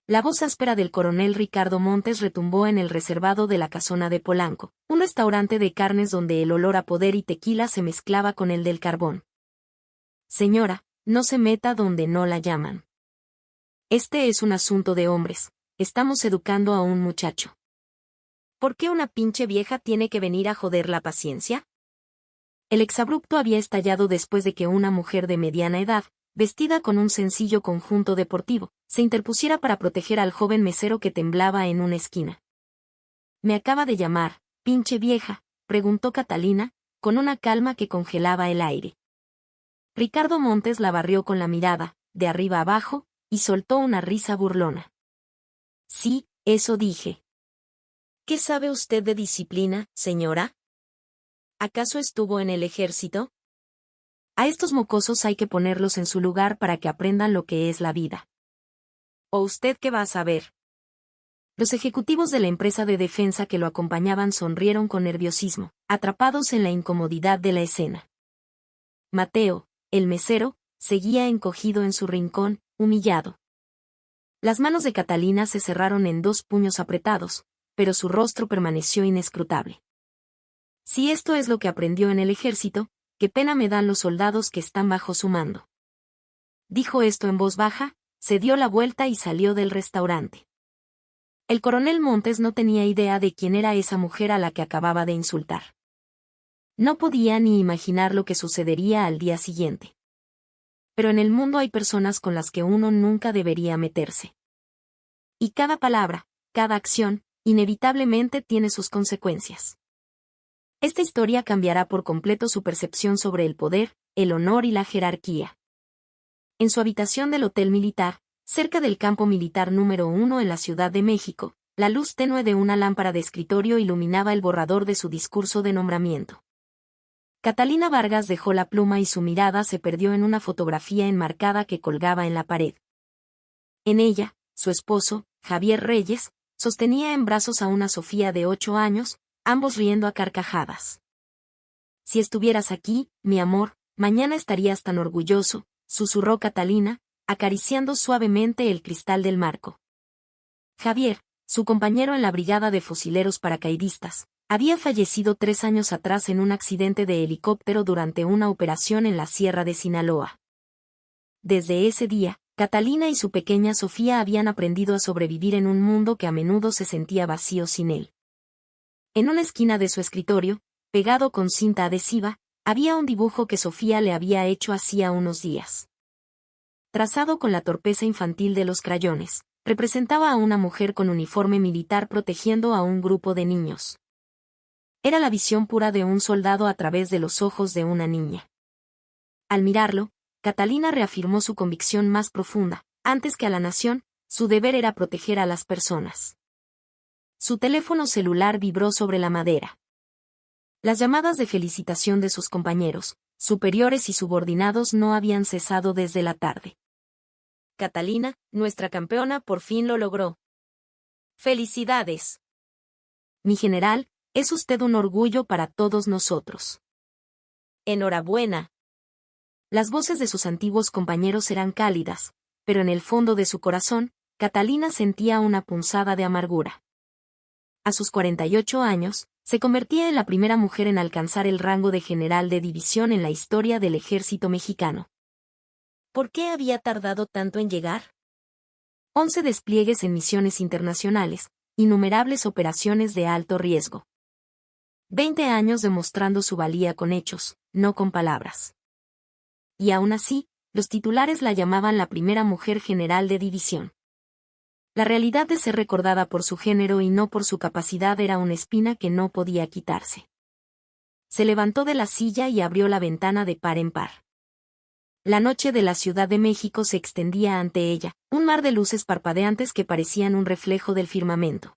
La voz áspera del coronel Ricardo Montes retumbó en el reservado de la Casona de Polanco, un restaurante de carnes donde el olor a poder y tequila se mezclaba con el del carbón. Señora, no se meta donde no la llaman. Este es un asunto de hombres, estamos educando a un muchacho. ¿Por qué una pinche vieja tiene que venir a joder la paciencia? El exabrupto había estallado después de que una mujer de mediana edad, vestida con un sencillo conjunto deportivo, se interpusiera para proteger al joven mesero que temblaba en una esquina. «¿Me acaba de llamar, pinche vieja?», preguntó Catalina, con una calma que congelaba el aire. Ricardo Montes la barrió con la mirada, de arriba abajo, y soltó una risa burlona. «Sí, eso dije». «¿Qué sabe usted de disciplina, señora? ¿Acaso estuvo en el ejército? A estos mocosos hay que ponerlos en su lugar para que aprendan lo que es la vida». ¿O usted qué va a saber? Los ejecutivos de la empresa de defensa que lo acompañaban sonrieron con nerviosismo, atrapados en la incomodidad de la escena. Mateo, el mesero, seguía encogido en su rincón, humillado. Las manos de Catalina se cerraron en dos puños apretados, pero su rostro permaneció inescrutable. Si esto es lo que aprendió en el ejército, qué pena me dan los soldados que están bajo su mando. Dijo esto en voz baja, se dio la vuelta y salió del restaurante. El coronel Montes no tenía idea de quién era esa mujer a la que acababa de insultar. No podía ni imaginar lo que sucedería al día siguiente. Pero en el mundo hay personas con las que uno nunca debería meterse. Y cada palabra, cada acción, inevitablemente tiene sus consecuencias. Esta historia cambiará por completo su percepción sobre el poder, el honor y la jerarquía. En su habitación del Hotel Militar, cerca del campo militar número 1 en la Ciudad de México, la luz tenue de una lámpara de escritorio iluminaba el borrador de su discurso de nombramiento. Catalina Vargas dejó la pluma y su mirada se perdió en una fotografía enmarcada que colgaba en la pared. En ella, su esposo, Javier Reyes, sostenía en brazos a una Sofía de 8 años, ambos riendo a carcajadas. «Si estuvieras aquí, mi amor, mañana estarías tan orgulloso», susurró Catalina, acariciando suavemente el cristal del marco. Javier, su compañero en la brigada de fusileros paracaidistas, había fallecido 3 años atrás en un accidente de helicóptero durante una operación en la Sierra de Sinaloa. Desde ese día, Catalina y su pequeña Sofía habían aprendido a sobrevivir en un mundo que a menudo se sentía vacío sin él. En una esquina de su escritorio, pegado con cinta adhesiva, había un dibujo que Sofía le había hecho hacía unos días. Trazado con la torpeza infantil de los crayones, representaba a una mujer con uniforme militar protegiendo a un grupo de niños. Era la visión pura de un soldado a través de los ojos de una niña. Al mirarlo, Catalina reafirmó su convicción más profunda: antes que a la nación, su deber era proteger a las personas. Su teléfono celular vibró sobre la madera. Las llamadas de felicitación de sus compañeros, superiores y subordinados no habían cesado desde la tarde. «Catalina, nuestra campeona por fin lo logró. ¡Felicidades! Mi general, es usted un orgullo para todos nosotros. ¡Enhorabuena!». Las voces de sus antiguos compañeros eran cálidas, pero en el fondo de su corazón, Catalina sentía una punzada de amargura. A sus 48 años, se convertía en la primera mujer en alcanzar el rango de general de división en la historia del ejército mexicano. ¿Por qué había tardado tanto en llegar? 11 despliegues en misiones internacionales, innumerables operaciones de alto riesgo. 20 años demostrando su valía con hechos, no con palabras. Y aún así, los titulares la llamaban la primera mujer general de división. La realidad de ser recordada por su género y no por su capacidad era una espina que no podía quitarse. Se levantó de la silla y abrió la ventana de par en par. La noche de la Ciudad de México se extendía ante ella, un mar de luces parpadeantes que parecían un reflejo del firmamento.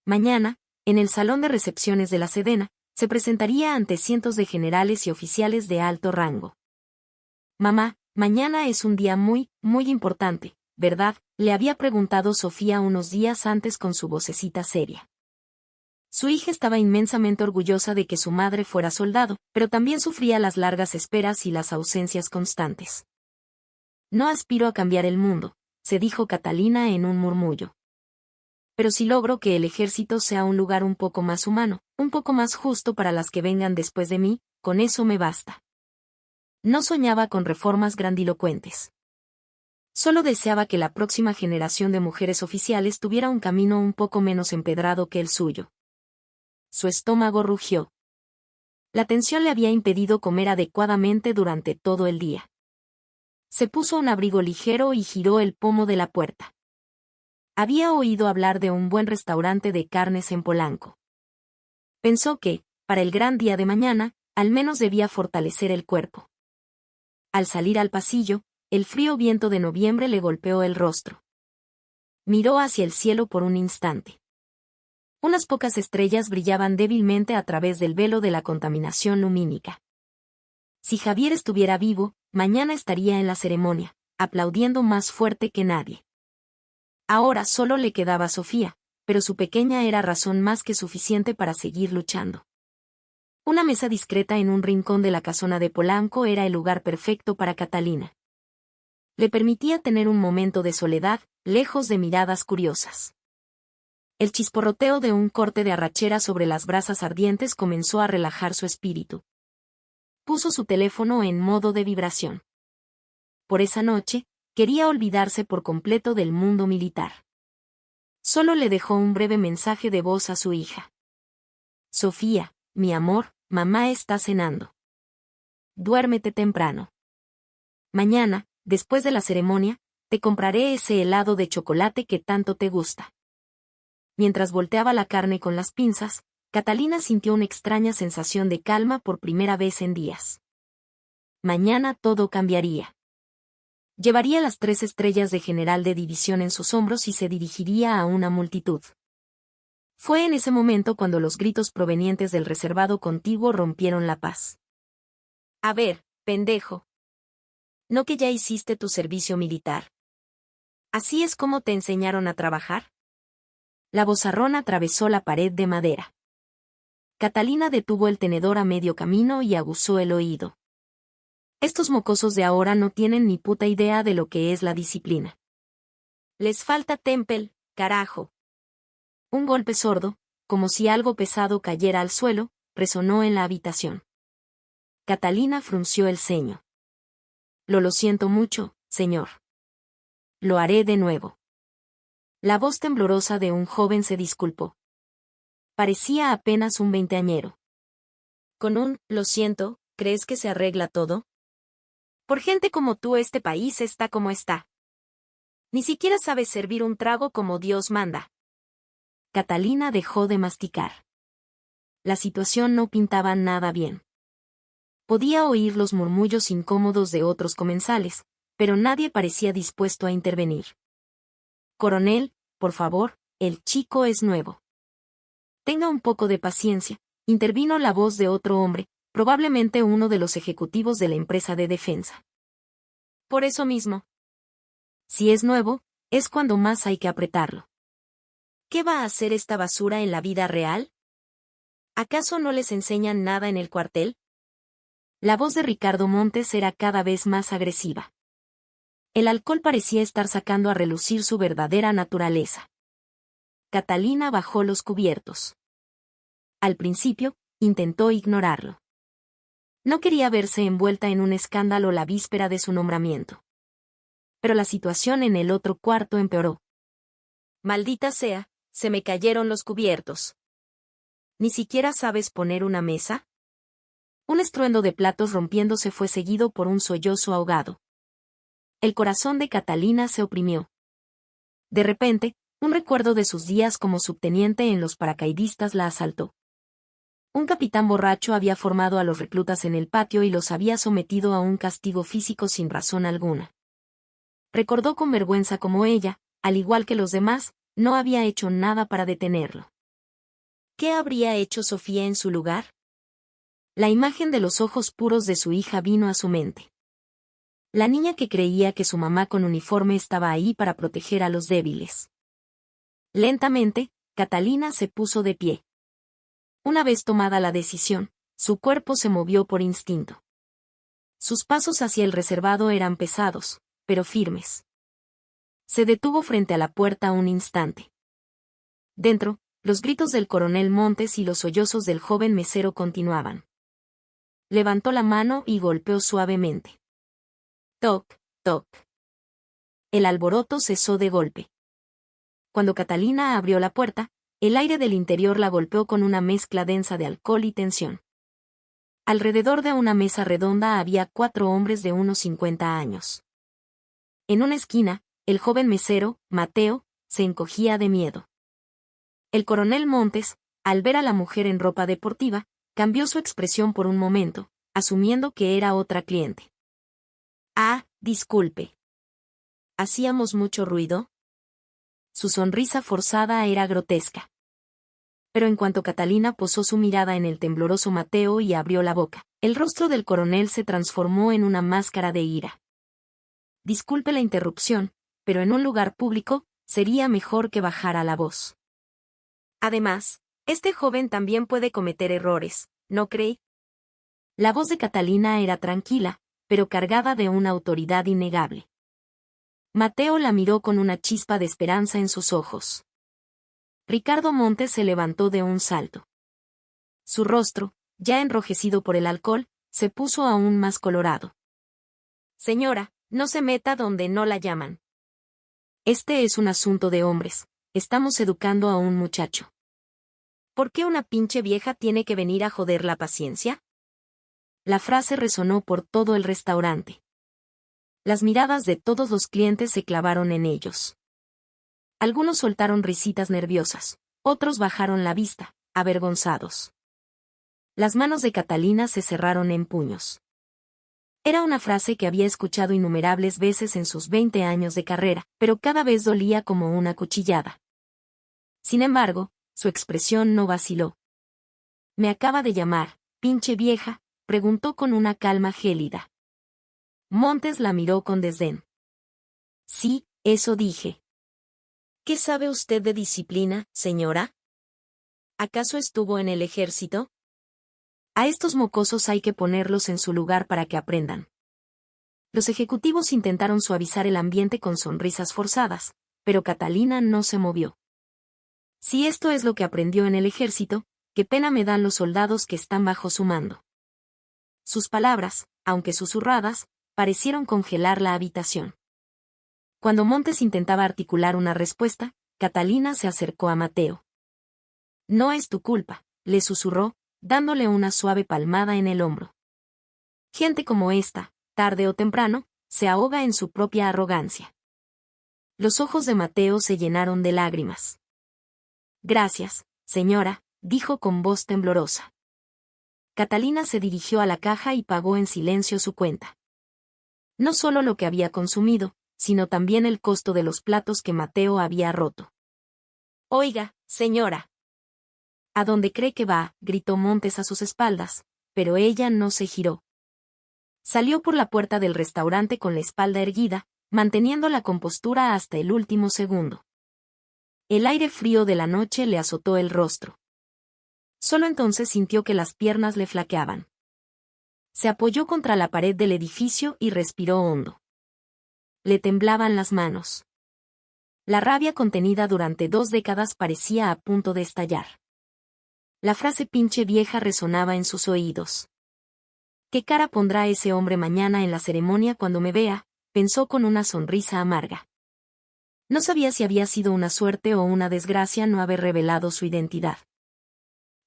Mañana, en el salón de recepciones de la Sedena, se presentaría ante cientos de generales y oficiales de alto rango. «Mamá, mañana es un día muy, muy importante, ¿verdad?», le había preguntado Sofía unos días antes con su vocecita seria. Su hija estaba inmensamente orgullosa de que su madre fuera soldado, pero también sufría las largas esperas y las ausencias constantes. «No aspiro a cambiar el mundo, se dijo Catalina en un murmullo. Pero si logro que el ejército sea un lugar un poco más humano, un poco más justo para las que vengan después de mí, con eso me basta. No soñaba con reformas grandilocuentes. Solo deseaba que la próxima generación de mujeres oficiales tuviera un camino un poco menos empedrado que el suyo. Su estómago rugió. La tensión le había impedido comer adecuadamente durante todo el día. Se puso un abrigo ligero y giró el pomo de la puerta. Había oído hablar de un buen restaurante de carnes en Polanco. Pensó que, para el gran día de mañana, al menos debía fortalecer el cuerpo. Al salir al pasillo, el frío viento de noviembre le golpeó el rostro. Miró hacia el cielo por un instante. Unas pocas estrellas brillaban débilmente a través del velo de la contaminación lumínica. Si Javier estuviera vivo, mañana estaría en la ceremonia, aplaudiendo más fuerte que nadie. Ahora solo le quedaba Sofía, pero su pequeña era razón más que suficiente para seguir luchando. Una mesa discreta en un rincón de la casona de Polanco era el lugar perfecto para Catalina. Le permitía tener un momento de soledad, lejos de miradas curiosas. El chisporroteo de un corte de arrachera sobre las brasas ardientes comenzó a relajar su espíritu. Puso su teléfono en modo de vibración. Por esa noche, quería olvidarse por completo del mundo militar. Solo le dejó un breve mensaje de voz a su hija. Sofía, mi amor, mamá está cenando. Duérmete temprano. Mañana, después de la ceremonia, te compraré ese helado de chocolate que tanto te gusta. Mientras volteaba la carne con las pinzas, Catalina sintió una extraña sensación de calma por primera vez en días. Mañana todo cambiaría. Llevaría las 3 estrellas de general de división en sus hombros y se dirigiría a una multitud. Fue en ese momento cuando los gritos provenientes del reservado contiguo rompieron la paz. A ver, pendejo. ¿No que ya hiciste tu servicio militar? ¿Así es como te enseñaron a trabajar? La vozarrón atravesó la pared de madera. Catalina detuvo el tenedor a medio camino y aguzó el oído. Estos mocosos de ahora no tienen ni puta idea de lo que es la disciplina. Les falta temple, carajo. Un golpe sordo, como si algo pesado cayera al suelo, resonó en la habitación. Catalina frunció el ceño. Lo siento mucho, señor. Lo haré de nuevo. La voz temblorosa de un joven se disculpó. Parecía apenas un veinteañero. Con un, lo siento, ¿crees que se arregla todo? Por gente como tú este país está como está. Ni siquiera sabes servir un trago como Dios manda. Catalina dejó de masticar. La situación no pintaba nada bien. Podía oír los murmullos incómodos de otros comensales, pero nadie parecía dispuesto a intervenir. Coronel, por favor, el chico es nuevo. Tenga un poco de paciencia, intervino la voz de otro hombre, probablemente uno de los ejecutivos de la empresa de defensa. Por eso mismo. Si es nuevo, es cuando más hay que apretarlo. ¿Qué va a hacer esta basura en la vida real? ¿Acaso no les enseñan nada en el cuartel? La voz de Ricardo Montes era cada vez más agresiva. El alcohol parecía estar sacando a relucir su verdadera naturaleza. Catalina bajó los cubiertos. Al principio, intentó ignorarlo. No quería verse envuelta en un escándalo la víspera de su nombramiento. Pero la situación en el otro cuarto empeoró. Maldita sea, se me cayeron los cubiertos. ¿Ni siquiera sabes poner una mesa? Un estruendo de platos rompiéndose fue seguido por un sollozo ahogado. El corazón de Catalina se oprimió. De repente, un recuerdo de sus días como subteniente en los paracaidistas la asaltó. Un capitán borracho había formado a los reclutas en el patio y los había sometido a un castigo físico sin razón alguna. Recordó con vergüenza cómo ella, al igual que los demás, no había hecho nada para detenerlo. ¿Qué habría hecho Sofía en su lugar? La imagen de los ojos puros de su hija vino a su mente. La niña que creía que su mamá con uniforme estaba ahí para proteger a los débiles. Lentamente, Catalina se puso de pie. Una vez tomada la decisión, su cuerpo se movió por instinto. Sus pasos hacia el reservado eran pesados, pero firmes. Se detuvo frente a la puerta un instante. Dentro, los gritos del coronel Montes y los sollozos del joven mesero continuaban. Levantó la mano y golpeó suavemente. Toc, toc. El alboroto cesó de golpe. Cuando Catalina abrió la puerta, el aire del interior la golpeó con una mezcla densa de alcohol y tensión. Alrededor de una mesa redonda había 4 hombres de unos 50 años. En una esquina, el joven mesero, Mateo, se encogía de miedo. El coronel Montes, al ver a la mujer en ropa deportiva, cambió su expresión por un momento, asumiendo que era otra cliente. Ah, disculpe. ¿Hacíamos mucho ruido? Su sonrisa forzada era grotesca. Pero en cuanto Catalina posó su mirada en el tembloroso Mateo y abrió la boca, el rostro del coronel se transformó en una máscara de ira. Disculpe la interrupción, pero en un lugar público, sería mejor que bajara la voz. Además, este joven también puede cometer errores, ¿no cree? La voz de Catalina era tranquila, pero cargada de una autoridad innegable. Mateo la miró con una chispa de esperanza en sus ojos. Ricardo Montes se levantó de un salto. Su rostro, ya enrojecido por el alcohol, se puso aún más colorado. Señora, no se meta donde no la llaman. Este es un asunto de hombres, estamos educando a un muchacho. ¿Por qué una pinche vieja tiene que venir a joder la paciencia? La frase resonó por todo el restaurante. Las miradas de todos los clientes se clavaron en ellos. Algunos soltaron risitas nerviosas, otros bajaron la vista, avergonzados. Las manos de Catalina se cerraron en puños. Era una frase que había escuchado innumerables veces en sus 20 años de carrera, pero cada vez dolía como una cuchillada. Sin embargo, su expresión no vaciló. «¿Me acaba de llamar, pinche vieja?», preguntó con una calma gélida. Montes la miró con desdén. «Sí, eso dije». «¿Qué sabe usted de disciplina, señora? ¿Acaso estuvo en el ejército? A estos mocosos hay que ponerlos en su lugar para que aprendan». Los ejecutivos intentaron suavizar el ambiente con sonrisas forzadas, pero Catalina no se movió. Si esto es lo que aprendió en el ejército, qué pena me dan los soldados que están bajo su mando. Sus palabras, aunque susurradas, parecieron congelar la habitación. Cuando Montes intentaba articular una respuesta, Catalina se acercó a Mateo. «No es tu culpa», le susurró, dándole una suave palmada en el hombro. Gente como esta, tarde o temprano, se ahoga en su propia arrogancia. Los ojos de Mateo se llenaron de lágrimas. «Gracias, señora», dijo con voz temblorosa. Catalina se dirigió a la caja y pagó en silencio su cuenta. No solo lo que había consumido, sino también el costo de los platos que Mateo había roto. «Oiga, señora». «¿A dónde cree que va?», gritó Montes a sus espaldas, pero ella no se giró. Salió por la puerta del restaurante con la espalda erguida, manteniendo la compostura hasta el último segundo. El aire frío de la noche le azotó el rostro. Solo entonces sintió que las piernas le flaqueaban. Se apoyó contra la pared del edificio y respiró hondo. Le temblaban las manos. La rabia contenida durante 2 décadas parecía a punto de estallar. La frase pinche vieja resonaba en sus oídos. «¿Qué cara pondrá ese hombre mañana en la ceremonia cuando me vea?», pensó con una sonrisa amarga. No sabía si había sido una suerte o una desgracia no haber revelado su identidad.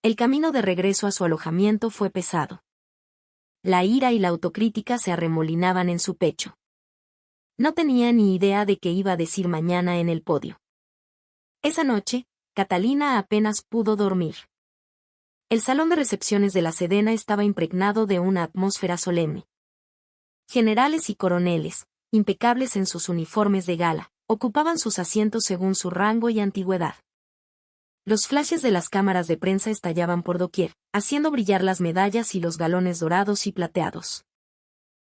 El camino de regreso a su alojamiento fue pesado. La ira y la autocrítica se arremolinaban en su pecho. No tenía ni idea de qué iba a decir mañana en el podio. Esa noche, Catalina apenas pudo dormir. El salón de recepciones de la Sedena estaba impregnado de una atmósfera solemne. Generales y coroneles, impecables en sus uniformes de gala, ocupaban sus asientos según su rango y antigüedad. Los flashes de las cámaras de prensa estallaban por doquier, haciendo brillar las medallas y los galones dorados y plateados.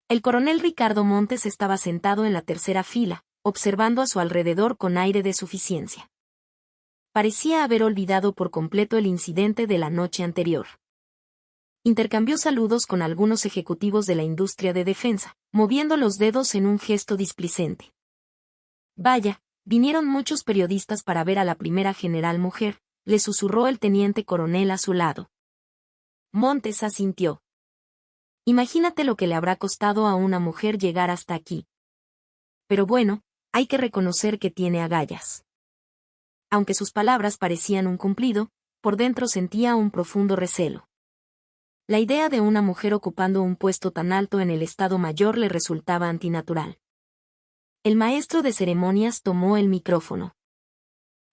El coronel Ricardo Montes estaba sentado en la tercera fila, observando a su alrededor con aire de suficiencia. Parecía haber olvidado por completo el incidente de la noche anterior. Intercambió saludos con algunos ejecutivos de la industria de defensa, moviendo los dedos en un gesto displicente. Vaya, vinieron muchos periodistas para ver a la primera general mujer, le susurró el teniente coronel a su lado. Montes asintió. Imagínate lo que le habrá costado a una mujer llegar hasta aquí. Pero bueno, hay que reconocer que tiene agallas. Aunque sus palabras parecían un cumplido, por dentro sentía un profundo recelo. La idea de una mujer ocupando un puesto tan alto en el Estado Mayor le resultaba antinatural. El maestro de ceremonias tomó el micrófono.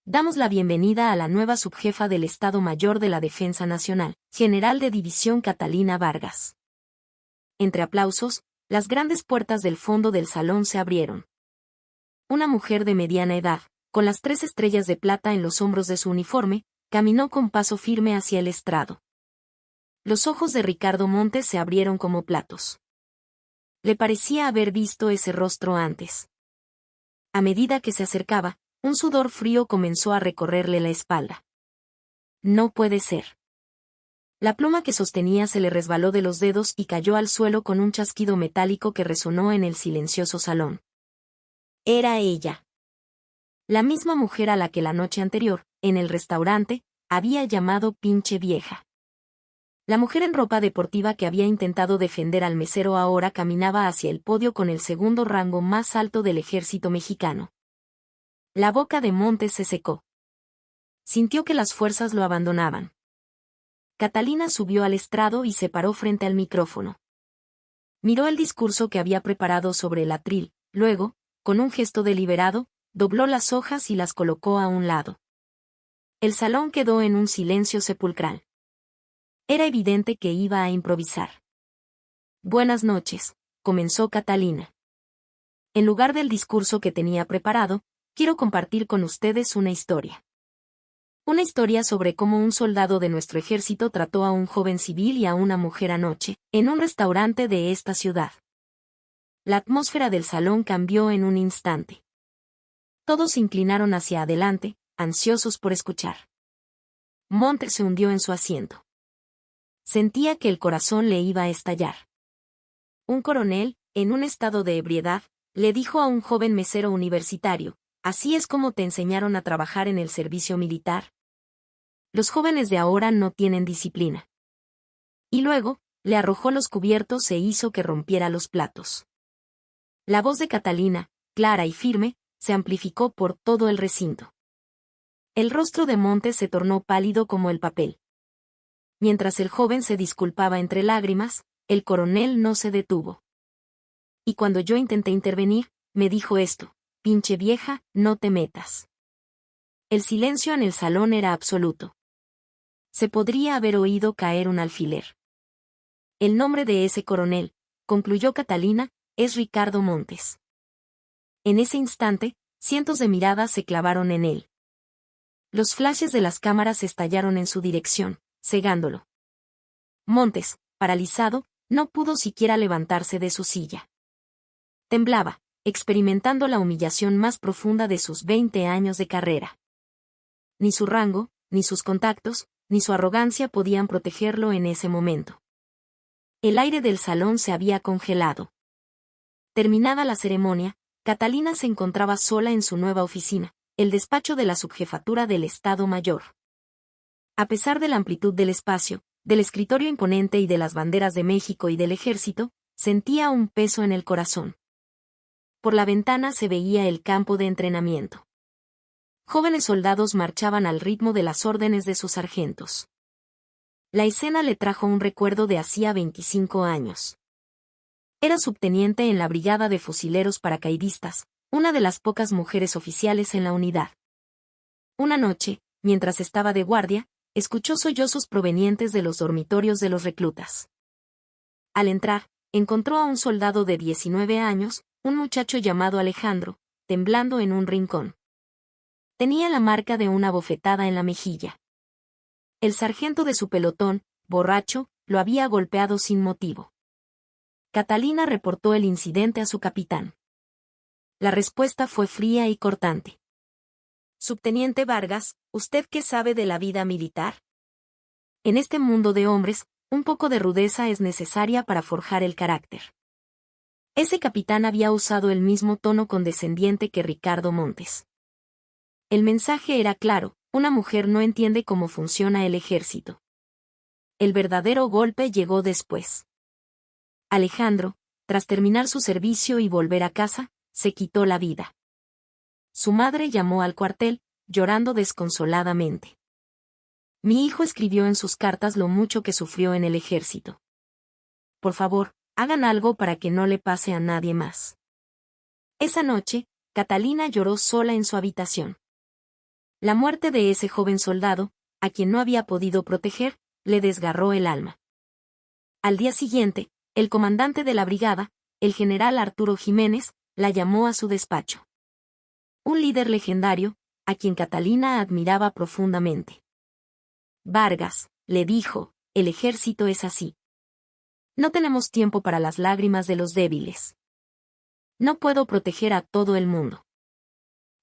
Damos la bienvenida a la nueva subjefa del Estado Mayor de la Defensa Nacional, general de división Catalina Vargas. Entre aplausos, las grandes puertas del fondo del salón se abrieron. Una mujer de mediana edad, con las 3 estrellas de plata en los hombros de su uniforme, caminó con paso firme hacia el estrado. Los ojos de Ricardo Montes se abrieron como platos. Le parecía haber visto ese rostro antes. A medida que se acercaba, un sudor frío comenzó a recorrerle la espalda. No puede ser. La pluma que sostenía se le resbaló de los dedos y cayó al suelo con un chasquido metálico que resonó en el silencioso salón. Era ella. La misma mujer a la que la noche anterior, en el restaurante, había llamado pinche vieja. La mujer en ropa deportiva que había intentado defender al mesero ahora caminaba hacia el podio con el segundo rango más alto del ejército mexicano. La boca de Montes se secó. Sintió que las fuerzas lo abandonaban. Catalina subió al estrado y se paró frente al micrófono. Miró el discurso que había preparado sobre el atril, luego, con un gesto deliberado, dobló las hojas y las colocó a un lado. El salón quedó en un silencio sepulcral. Era evidente que iba a improvisar. Buenas noches, comenzó Catalina. En lugar del discurso que tenía preparado, quiero compartir con ustedes una historia. Una historia sobre cómo un soldado de nuestro ejército trató a un joven civil y a una mujer anoche, en un restaurante de esta ciudad. La atmósfera del salón cambió en un instante. Todos se inclinaron hacia adelante, ansiosos por escuchar. Montes se hundió en su asiento. Sentía que el corazón le iba a estallar. Un coronel, en un estado de ebriedad, le dijo a un joven mesero universitario, ¿así es como te enseñaron a trabajar en el servicio militar? Los jóvenes de ahora no tienen disciplina. Y luego, le arrojó los cubiertos e hizo que rompiera los platos. La voz de Catalina, clara y firme, se amplificó por todo el recinto. El rostro de Montes se tornó pálido como el papel. Mientras el joven se disculpaba entre lágrimas, el coronel no se detuvo. Y cuando yo intenté intervenir, me dijo esto: pinche vieja, no te metas. El silencio en el salón era absoluto. Se podría haber oído caer un alfiler. El nombre de ese coronel, concluyó Catalina, es Ricardo Montes. En ese instante, cientos de miradas se clavaron en él. Los flashes de las cámaras estallaron en su dirección, cegándolo. Montes, paralizado, no pudo siquiera levantarse de su silla. Temblaba, experimentando la humillación más profunda de sus 20 años de carrera. Ni su rango, ni sus contactos, ni su arrogancia podían protegerlo en ese momento. El aire del salón se había congelado. Terminada la ceremonia, Catalina se encontraba sola en su nueva oficina, el despacho de la subjefatura del Estado Mayor. A pesar de la amplitud del espacio, del escritorio imponente y de las banderas de México y del ejército, sentía un peso en el corazón. Por la ventana se veía el campo de entrenamiento. Jóvenes soldados marchaban al ritmo de las órdenes de sus sargentos. La escena le trajo un recuerdo de hacía 25 años. Era subteniente en la Brigada de Fusileros Paracaidistas, una de las pocas mujeres oficiales en la unidad. Una noche, mientras estaba de guardia, escuchó sollozos provenientes de los dormitorios de los reclutas. Al entrar, encontró a un soldado de 19 años, un muchacho llamado Alejandro, temblando en un rincón. Tenía la marca de una bofetada en la mejilla. El sargento de su pelotón, borracho, lo había golpeado sin motivo. Catalina reportó el incidente a su capitán. La respuesta fue fría y cortante. Subteniente Vargas, ¿usted qué sabe de la vida militar? En este mundo de hombres, un poco de rudeza es necesaria para forjar el carácter. Ese capitán había usado el mismo tono condescendiente que Ricardo Montes. El mensaje era claro: una mujer no entiende cómo funciona el ejército. El verdadero golpe llegó después. Alejandro, tras terminar su servicio y volver a casa, se quitó la vida. Su madre llamó al cuartel, llorando desconsoladamente. Mi hijo escribió en sus cartas lo mucho que sufrió en el ejército. Por favor, hagan algo para que no le pase a nadie más. Esa noche, Catalina lloró sola en su habitación. La muerte de ese joven soldado, a quien no había podido proteger, le desgarró el alma. Al día siguiente, el comandante de la brigada, el general Arturo Jiménez, la llamó a su despacho. Un líder legendario, a quien Catalina admiraba profundamente. Vargas, le dijo, el ejército es así. No tenemos tiempo para las lágrimas de los débiles. No puedo proteger a todo el mundo.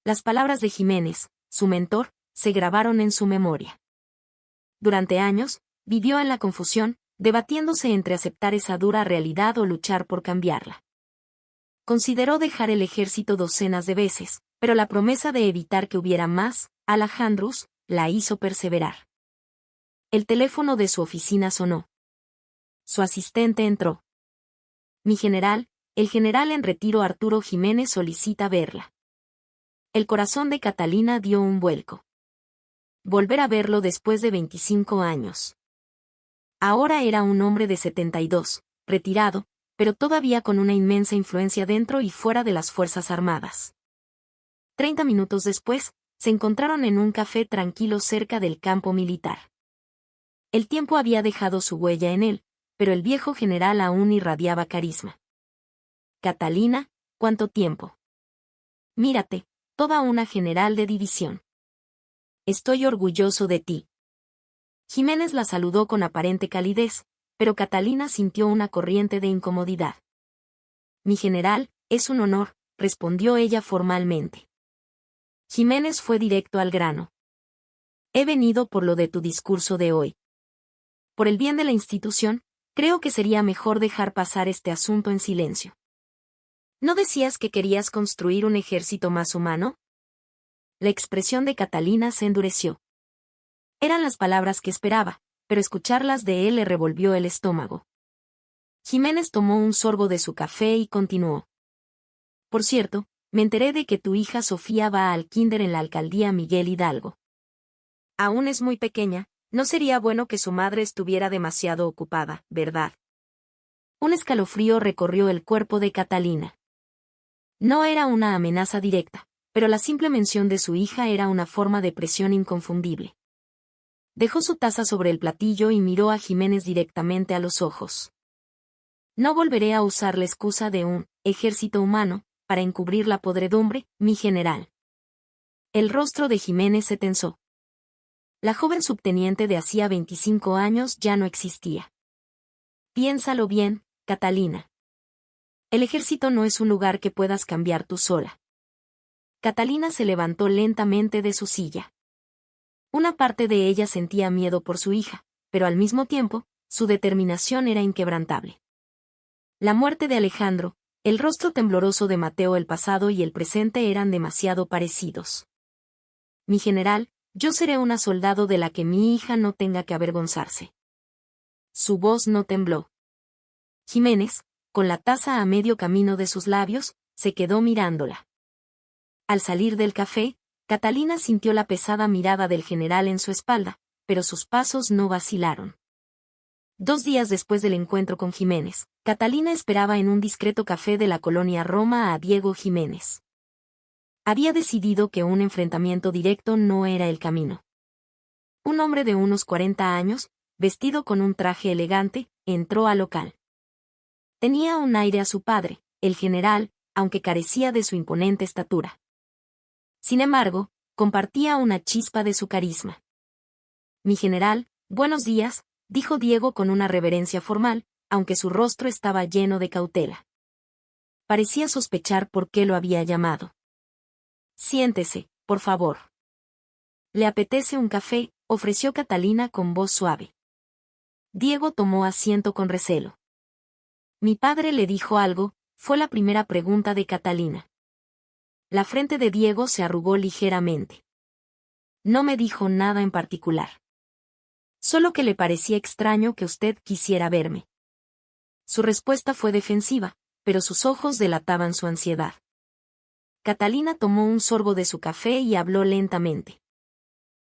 Las palabras de Jiménez, su mentor, se grabaron en su memoria. Durante años, vivió en la confusión, debatiéndose entre aceptar esa dura realidad o luchar por cambiarla. Consideró dejar el ejército docenas de veces, pero la promesa de evitar que hubiera más Alejandros la hizo perseverar. El teléfono de su oficina sonó. Su asistente entró. Mi general, el general en retiro Arturo Jiménez solicita verla. El corazón de Catalina dio un vuelco. Volver a verlo después de 25 años. Ahora era un hombre de 72, retirado, pero todavía con una inmensa influencia dentro y fuera de las Fuerzas Armadas. 30 minutos después, se encontraron en un café tranquilo cerca del campo militar. El tiempo había dejado su huella en él, pero el viejo general aún irradiaba carisma. Catalina, ¿cuánto tiempo? Mírate, toda una general de división. Estoy orgulloso de ti. Jiménez la saludó con aparente calidez, pero Catalina sintió una corriente de incomodidad. Mi general, es un honor, respondió ella formalmente. Jiménez fue directo al grano. He venido por lo de tu discurso de hoy. Por el bien de la institución, creo que sería mejor dejar pasar este asunto en silencio. ¿No decías que querías construir un ejército más humano? La expresión de Catalina se endureció. Eran las palabras que esperaba, pero escucharlas de él le revolvió el estómago. Jiménez tomó un sorbo de su café y continuó. Por cierto, me enteré de que tu hija Sofía va al kinder en la alcaldía Miguel Hidalgo. Aún es muy pequeña, no sería bueno que su madre estuviera demasiado ocupada, ¿verdad? Un escalofrío recorrió el cuerpo de Catalina. No era una amenaza directa, pero la simple mención de su hija era una forma de presión inconfundible. Dejó su taza sobre el platillo y miró a Jiménez directamente a los ojos. No volveré a usar la excusa de un ejército humano para encubrir la podredumbre, mi general. El rostro de Jiménez se tensó. La joven subteniente de hacía 25 años ya no existía. Piénsalo bien, Catalina. El ejército no es un lugar que puedas cambiar tú sola. Catalina se levantó lentamente de su silla. Una parte de ella sentía miedo por su hija, pero al mismo tiempo, su determinación era inquebrantable. La muerte de Alejandro, el rostro tembloroso de Mateo, el pasado y el presente eran demasiado parecidos. Mi general, yo seré una soldado de la que mi hija no tenga que avergonzarse. Su voz no tembló. Jiménez, con la taza a medio camino de sus labios, se quedó mirándola. Al salir del café, Catalina sintió la pesada mirada del general en su espalda, pero sus pasos no vacilaron. 2 días después del encuentro con Jiménez, Catalina esperaba en un discreto café de la colonia Roma a Diego Jiménez. Había decidido que un enfrentamiento directo no era el camino. Un hombre de unos 40 años, vestido con un traje elegante, entró al local. Tenía un aire a su padre, el general, aunque carecía de su imponente estatura. Sin embargo, compartía una chispa de su carisma. Mi general, buenos días, dijo Diego con una reverencia formal, aunque su rostro estaba lleno de cautela. Parecía sospechar por qué lo había llamado. Siéntese, por favor. ¿Le apetece un café?, ofreció Catalina con voz suave. Diego tomó asiento con recelo. Mi padre le dijo algo, Fue la primera pregunta de Catalina. La frente de Diego se arrugó ligeramente. No me dijo nada en particular. Solo que le parecía extraño que usted quisiera verme. Su respuesta fue defensiva, pero sus ojos delataban su ansiedad. Catalina tomó un sorbo de su café y habló lentamente.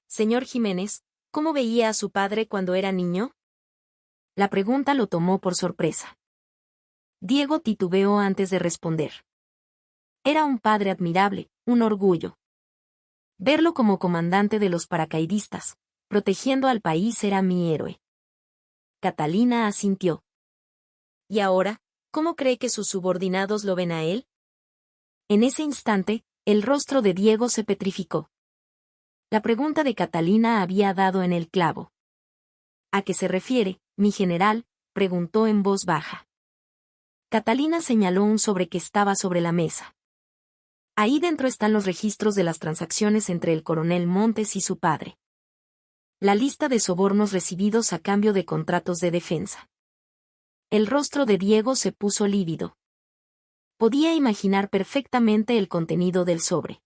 Señor Jiménez, ¿cómo veía a su padre cuando era niño? La pregunta lo tomó por sorpresa. Diego titubeó antes de responder. Era un padre admirable, un orgullo. Verlo como comandante de los paracaidistas, protegiendo al país, era mi héroe. Catalina asintió. ¿Y ahora, cómo cree que sus subordinados lo ven a él? En ese instante, el rostro de Diego se petrificó. La pregunta de Catalina había dado en el clavo. ¿A qué se refiere, mi general?, preguntó en voz baja. Catalina señaló un sobre que estaba sobre la mesa. Ahí dentro están los registros de las transacciones entre el coronel Montes y su padre. La lista de sobornos recibidos a cambio de contratos de defensa. El rostro de Diego se puso lívido. Podía imaginar perfectamente el contenido del sobre.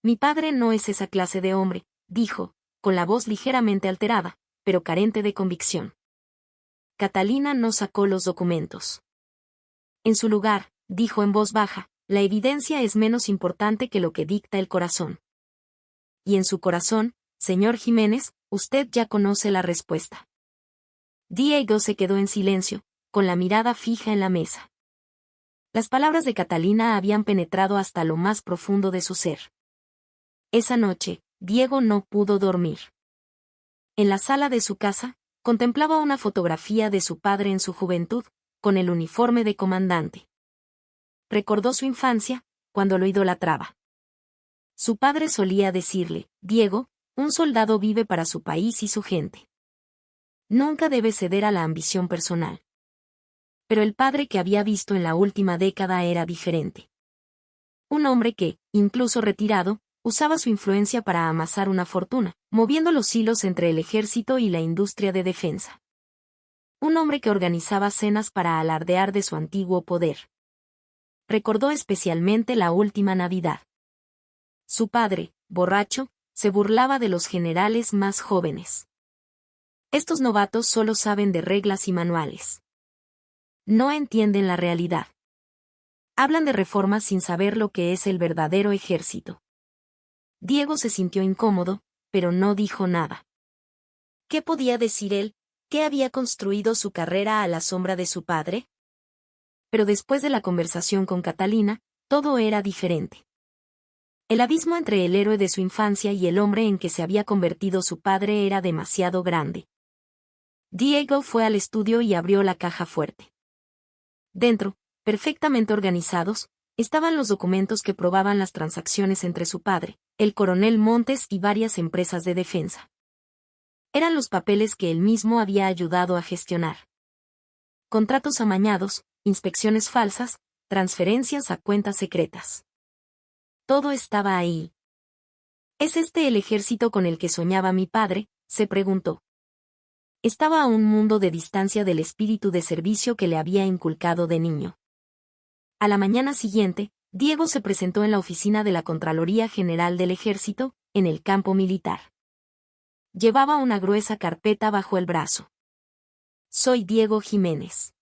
Mi padre no es esa clase de hombre, dijo, con la voz ligeramente alterada, pero carente de convicción. Catalina no sacó los documentos. En su lugar, dijo en voz baja, la evidencia es menos importante que lo que dicta el corazón. Y en su corazón, señor Jiménez, usted ya conoce la respuesta. Diego se quedó en silencio, con la mirada fija en la mesa. Las palabras de Catalina habían penetrado hasta lo más profundo de su ser. Esa noche, Diego no pudo dormir. En la sala de su casa, contemplaba una fotografía de su padre en su juventud, con el uniforme de comandante. Recordó su infancia, cuando lo idolatraba. Su padre solía decirle, Diego, un soldado vive para su país y su gente. Nunca debe ceder a la ambición personal. Pero el padre que había visto en la última década era diferente. Un hombre que, incluso retirado, usaba su influencia para amasar una fortuna, moviendo los hilos entre el ejército y la industria de defensa. Un hombre que organizaba cenas para alardear de su antiguo poder. Recordó especialmente la última Navidad. Su padre, borracho, se burlaba de los generales más jóvenes. Estos novatos solo saben de reglas y manuales. No entienden la realidad. Hablan de reformas sin saber lo que es el verdadero ejército. Diego se sintió incómodo, pero no dijo nada. ¿Qué podía decir él, que había construido su carrera a la sombra de su padre? Pero después de la conversación con Catalina, todo era diferente. El abismo entre el héroe de su infancia y el hombre en que se había convertido su padre era demasiado grande. Diego fue al estudio y abrió la caja fuerte. Dentro, perfectamente organizados, estaban los documentos que probaban las transacciones entre su padre, el coronel Montes y varias empresas de defensa. Eran los papeles que él mismo había ayudado a gestionar. Contratos amañados, inspecciones falsas, transferencias a cuentas secretas. Todo estaba ahí. ¿Es este el ejército con el que soñaba mi padre?, se preguntó. Estaba a un mundo de distancia del espíritu de servicio que le había inculcado de niño. A la mañana siguiente, Diego se presentó en la oficina de la Contraloría General del Ejército, en el campo militar. Llevaba una gruesa carpeta bajo el brazo. Soy Diego Jiménez.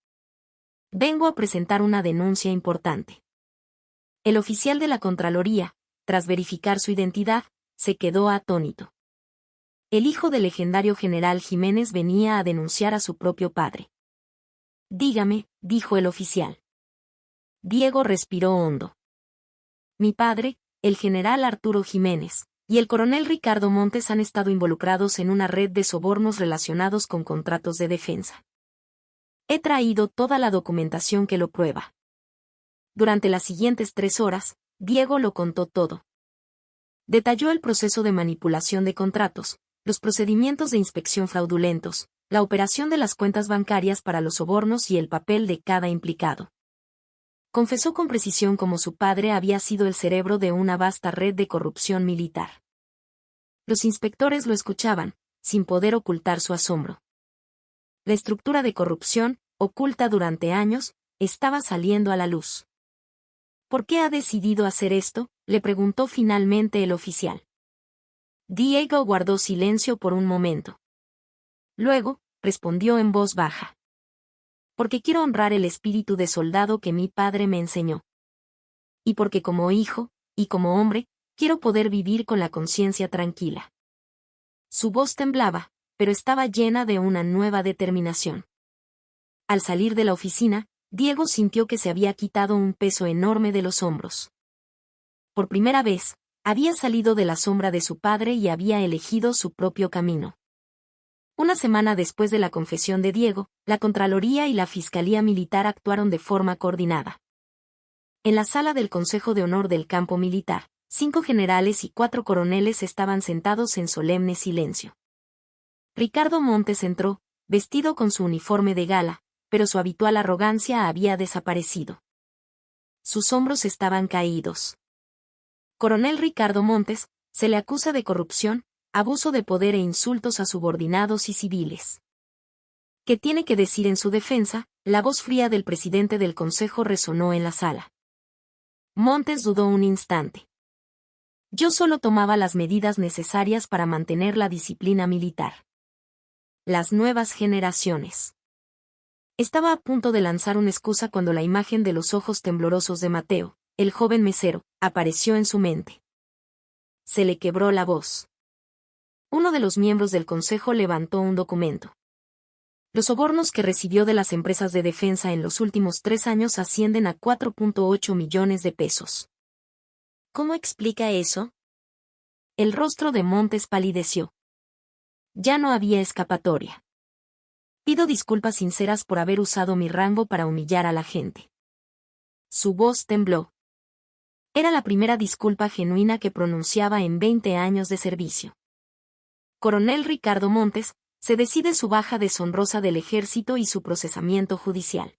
Vengo a presentar una denuncia importante. El oficial de la Contraloría, tras verificar su identidad, se quedó atónito. El hijo del legendario general Jiménez venía a denunciar a su propio padre. Dígame, dijo el oficial. Diego respiró hondo. Mi padre, el general Arturo Jiménez, y el coronel Ricardo Montes han estado involucrados en una red de sobornos relacionados con contratos de defensa. He traído toda la documentación que lo prueba. Durante las siguientes 3 horas, Diego lo contó todo. Detalló el proceso de manipulación de contratos, los procedimientos de inspección fraudulentos, la operación de las cuentas bancarias para los sobornos y el papel de cada implicado. Confesó con precisión cómo su padre había sido el cerebro de una vasta red de corrupción militar. Los inspectores lo escuchaban, sin poder ocultar su asombro. La estructura de corrupción, oculta durante años, estaba saliendo a la luz. ¿Por qué ha decidido hacer esto?, le preguntó finalmente el oficial. Diego guardó silencio por un momento. Luego, respondió en voz baja. Porque quiero honrar el espíritu de soldado que mi padre me enseñó. Y porque como hijo, y como hombre, quiero poder vivir con la conciencia tranquila. Su voz temblaba, pero estaba llena de una nueva determinación. Al salir de la oficina, Diego sintió que se había quitado un peso enorme de los hombros. Por primera vez, había salido de la sombra de su padre y había elegido su propio camino. Una semana después de la confesión de Diego, la Contraloría y la Fiscalía Militar actuaron de forma coordinada. En la sala del Consejo de Honor del Campo Militar, 5 generales y 4 coroneles estaban sentados en solemne silencio. Ricardo Montes entró, vestido con su uniforme de gala, pero su habitual arrogancia había desaparecido. Sus hombros estaban caídos. Coronel Ricardo Montes, se le acusa de corrupción, abuso de poder e insultos a subordinados y civiles. ¿Qué tiene que decir en su defensa? La voz fría del presidente del Consejo resonó en la sala. Montes dudó un instante. Yo solo tomaba las medidas necesarias para mantener la disciplina militar. Las nuevas generaciones. Estaba a punto de lanzar una excusa cuando la imagen de los ojos temblorosos de Mateo, el joven mesero, apareció en su mente. Se le quebró la voz. Uno de los miembros del consejo levantó un documento. Los sobornos que recibió de las empresas de defensa en los últimos 3 años ascienden a 4.8 millones de pesos. ¿Cómo explica eso? El rostro de Montes palideció. Ya no había escapatoria. Pido disculpas sinceras por haber usado mi rango para humillar a la gente. Su voz tembló. Era la primera disculpa genuina que pronunciaba en 20 años de servicio. Coronel Ricardo Montes, se decide su baja deshonrosa del ejército y su procesamiento judicial.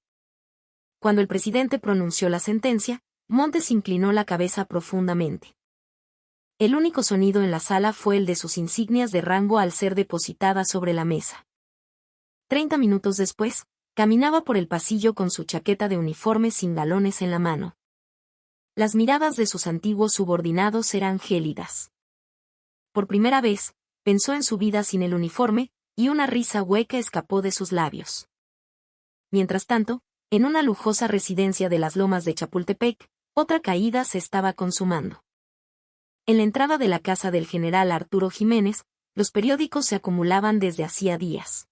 Cuando el presidente pronunció la sentencia, Montes inclinó la cabeza profundamente. El único sonido en la sala fue el de sus insignias de rango al ser depositadas sobre la mesa. 30 minutos después, caminaba por el pasillo con su chaqueta de uniforme sin galones en la mano. Las miradas de sus antiguos subordinados eran gélidas. Por primera vez, pensó en su vida sin el uniforme, y una risa hueca escapó de sus labios. Mientras tanto, en una lujosa residencia de las lomas de Chapultepec, otra caída se estaba consumando. En la entrada de la casa del general Arturo Jiménez, los periódicos se acumulaban desde hacía días.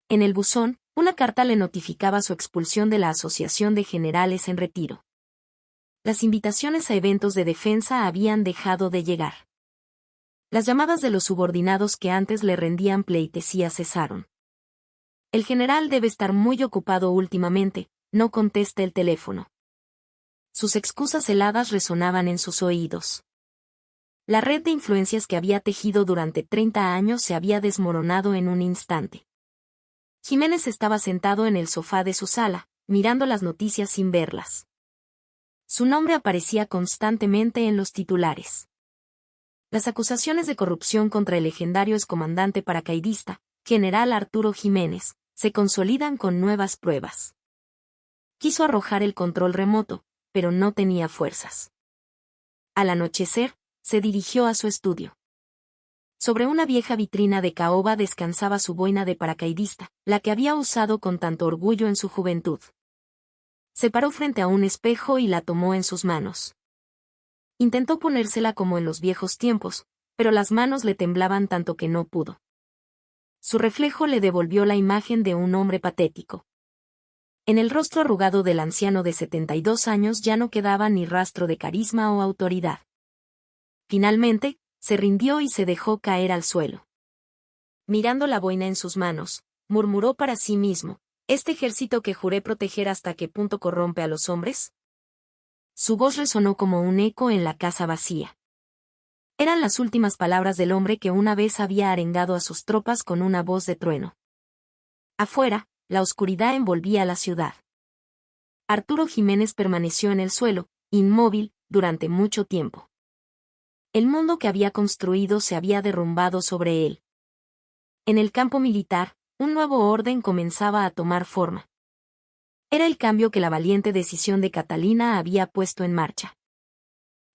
En el buzón, una carta le notificaba su expulsión de la Asociación de Generales en Retiro. Las invitaciones a eventos de defensa habían dejado de llegar. Las llamadas de los subordinados que antes le rendían pleitesía cesaron. El general debe estar muy ocupado últimamente, no contesta el teléfono. Sus excusas heladas resonaban en sus oídos. La red de influencias que había tejido durante 30 años se había desmoronado en un instante. Jiménez estaba sentado en el sofá de su sala, mirando las noticias sin verlas. Su nombre aparecía constantemente en los titulares. Las acusaciones de corrupción contra el legendario excomandante paracaidista, general Arturo Jiménez, se consolidan con nuevas pruebas. Quiso arrojar el control remoto, pero no tenía fuerzas. Al anochecer, se dirigió a su estudio. Sobre una vieja vitrina de caoba descansaba su boina de paracaidista, la que había usado con tanto orgullo en su juventud. Se paró frente a un espejo y la tomó en sus manos. Intentó ponérsela como en los viejos tiempos, pero las manos le temblaban tanto que no pudo. Su reflejo le devolvió la imagen de un hombre patético. En el rostro arrugado del anciano de 72 años ya no quedaba ni rastro de carisma o autoridad. Finalmente, se rindió y se dejó caer al suelo. Mirando la boina en sus manos, murmuró para sí mismo, ¿este ejército que juré proteger hasta qué punto corrompe a los hombres? Su voz resonó como un eco en la casa vacía. Eran las últimas palabras del hombre que una vez había arengado a sus tropas con una voz de trueno. Afuera, la oscuridad envolvía la ciudad. Arturo Jiménez permaneció en el suelo, inmóvil, durante mucho tiempo. El mundo que había construido se había derrumbado sobre él. En el campo militar, un nuevo orden comenzaba a tomar forma. Era el cambio que la valiente decisión de Catalina había puesto en marcha.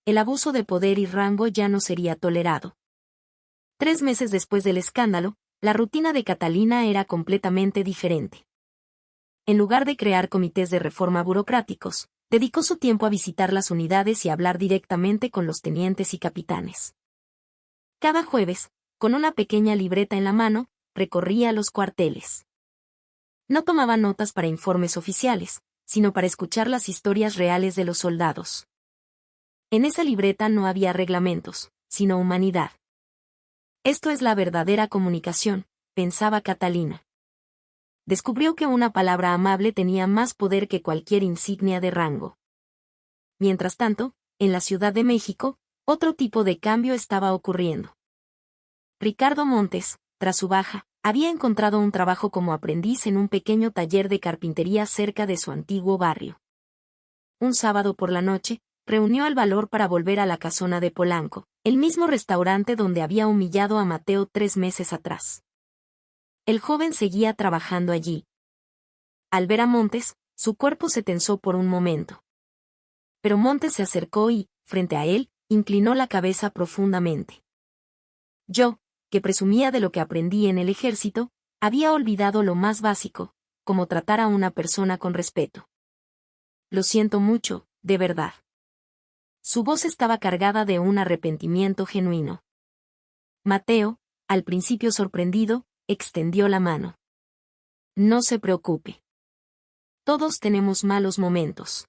El abuso de poder y rango ya no sería tolerado. 3 meses después del escándalo, la rutina de Catalina era completamente diferente. En lugar de crear comités de reforma burocráticos, dedicó su tiempo a visitar las unidades y hablar directamente con los tenientes y capitanes. Cada jueves, con una pequeña libreta en la mano, recorría los cuarteles. No tomaba notas para informes oficiales, sino para escuchar las historias reales de los soldados. En esa libreta no había reglamentos, sino humanidad. Esto es la verdadera comunicación, pensaba Catalina. Descubrió que una palabra amable tenía más poder que cualquier insignia de rango. Mientras tanto, en la Ciudad de México, otro tipo de cambio estaba ocurriendo. Ricardo Montes, tras su baja, había encontrado un trabajo como aprendiz en un pequeño taller de carpintería cerca de su antiguo barrio. Un sábado por la noche, reunió el valor para volver a la casona de Polanco, el mismo restaurante donde había humillado a Mateo 3 meses atrás. El joven seguía trabajando allí. Al ver a Montes, su cuerpo se tensó por un momento. Pero Montes se acercó y, frente a él, inclinó la cabeza profundamente. Yo, que presumía de lo que aprendí en el ejército, había olvidado lo más básico, como tratar a una persona con respeto. Lo siento mucho, de verdad. Su voz estaba cargada de un arrepentimiento genuino. Mateo, al principio sorprendido, extendió la mano. No se preocupe. Todos tenemos malos momentos.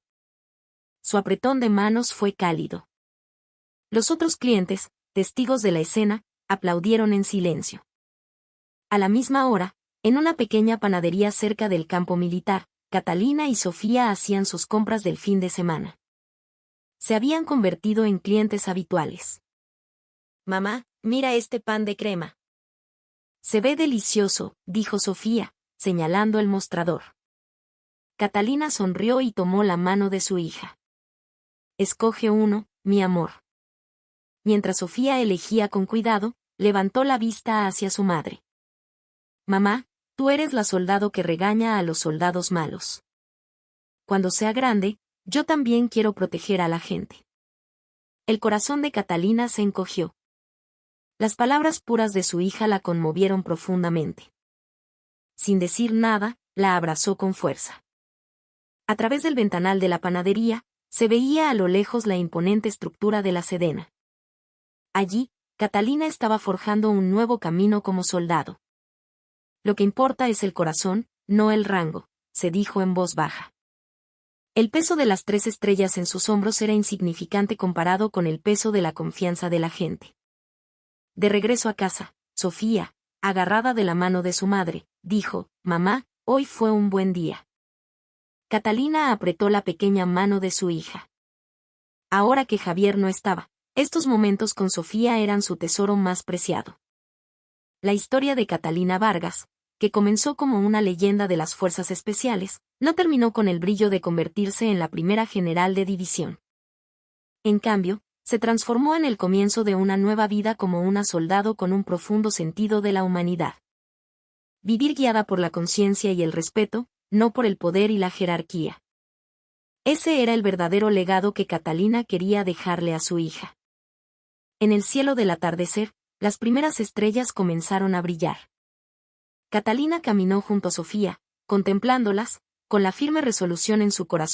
Su apretón de manos fue cálido. Los otros clientes, testigos de la escena, aplaudieron en silencio. A la misma hora, en una pequeña panadería cerca del campo militar, Catalina y Sofía hacían sus compras del fin de semana. Se habían convertido en clientes habituales. «Mamá, mira este pan de crema». «Se ve delicioso», dijo Sofía, señalando el mostrador. Catalina sonrió y tomó la mano de su hija. «Escoge uno, mi amor». Mientras Sofía elegía con cuidado, levantó la vista hacia su madre. «Mamá, tú eres la soldado que regaña a los soldados malos. Cuando sea grande, yo también quiero proteger a la gente». El corazón de Catalina se encogió. Las palabras puras de su hija la conmovieron profundamente. Sin decir nada, la abrazó con fuerza. A través del ventanal de la panadería, se veía a lo lejos la imponente estructura de la Sedena. Allí, Catalina estaba forjando un nuevo camino como soldado. «Lo que importa es el corazón, no el rango», se dijo en voz baja. El peso de las 3 estrellas en sus hombros era insignificante comparado con el peso de la confianza de la gente. De regreso a casa, Sofía, agarrada de la mano de su madre, dijo: «Mamá, hoy fue un buen día». Catalina apretó la pequeña mano de su hija. Ahora que Javier no estaba, estos momentos con Sofía eran su tesoro más preciado. La historia de Catalina Vargas, que comenzó como una leyenda de las fuerzas especiales, no terminó con el brillo de convertirse en la primera general de división. En cambio, se transformó en el comienzo de una nueva vida como una soldado con un profundo sentido de la humanidad. Vivir guiada por la conciencia y el respeto, no por el poder y la jerarquía. Ese era el verdadero legado que Catalina quería dejarle a su hija. En el cielo del atardecer, las primeras estrellas comenzaron a brillar. Catalina caminó junto a Sofía, contemplándolas, con la firme resolución en su corazón